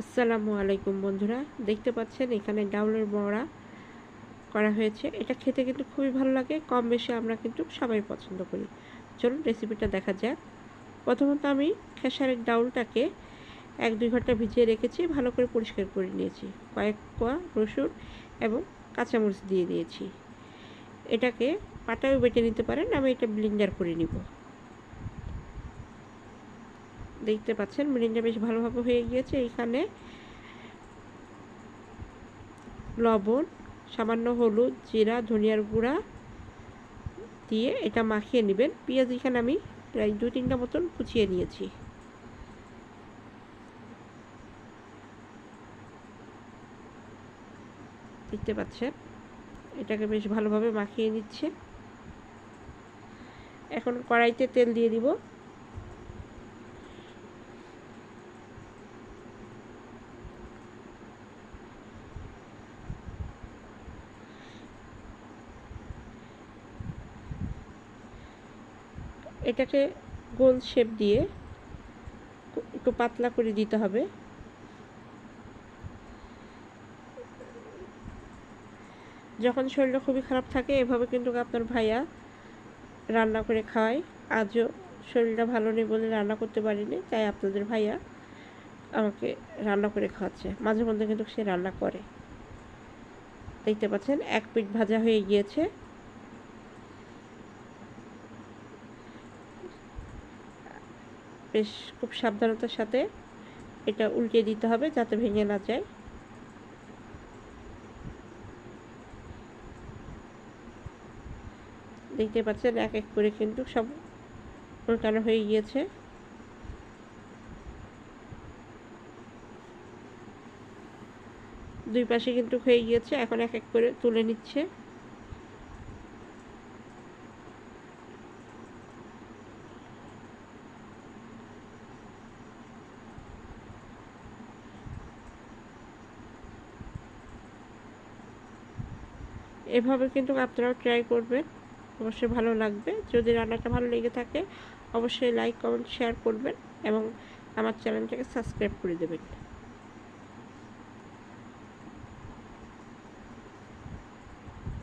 আসসালামু আলাইকুম বন্ধুরা, দেখতে পাচ্ছেন এখানে ডাউলের বড়া করা হয়েছে। এটা খেতে কিন্তু খুবই ভালো লাগে, কম বেশি আমরা কিন্তু সবাই পছন্দ করি। চলুন রেসিপিটা দেখা যাক। প্রথমত আমি খেসারির ডাউলটাকে 1-2 ঘন্টা ভিজিয়ে রেখেছি, ভালো করে পরিষ্কার করে নিয়েছি। কয়েক কোয়া রসুন এবং কাঁচামরিচ দিয়ে দিয়েছি। এটাকে পাটায়ও বেটে নিতে পারেন, আমি এটা ব্লেন্ডার করে নিব। দেখতে পাচ্ছেন ব্লেন্ডার বেশ ভালোভাবে হয়ে গিয়েছে। এইখানে লবণ, সামান্য হলুদ, জিরা, ধনিয়ার গুঁড়া দিয়ে এটা মাখিয়ে নেবেন। পেঁয়াজ এখানে আমি প্রায় 2-3টা মতন কুচিয়ে নিয়েছি। দেখতে পাচ্ছেন এটাকে বেশ ভালোভাবে মাখিয়ে নিচ্ছে। এখন কড়াইতে তেল দিয়ে দিব। এটাকে গোল শেপ দিয়ে একটু পাতলা করে দিতে হবে। যখন শরীরটা খুবই খারাপ থাকে এভাবে কিন্তু আপনার ভাইয়া রান্না করে খাওয়ায়। আজও শরীরটা ভালো নেই বলে রান্না করতে পারিনি, তাই আপনাদের ভাইয়া আমাকে রান্না করে খাওয়াচ্ছে। মাঝে মধ্যে কিন্তু সে রান্না করে। দেখতে পাচ্ছেন এক পিঠ ভাজা হয়ে গিয়েছে। বেশ খুব সাবধানতার সাথে এটা উল্টে দিতে হবে যাতে ভেঙে না যায়। দেখতে পাচ্ছেন এক এক করে কিন্তু সব উল্টানো হয়ে গিয়েছে। দুই পাশে কিন্তু হয়ে গিয়েছে, এখন এক এক করে তুলে নিচ্ছে। এভাবে কিন্তু আপনারাও ট্রাই করবেন, অবশ্যই ভালো লাগবে। যদি রান্নাটা ভালো লেগে থাকে অবশ্যই লাইক, কমেন্ট, শেয়ার করবেন এবং আমার চ্যানেলটাকে সাবস্ক্রাইব করে দেবেন।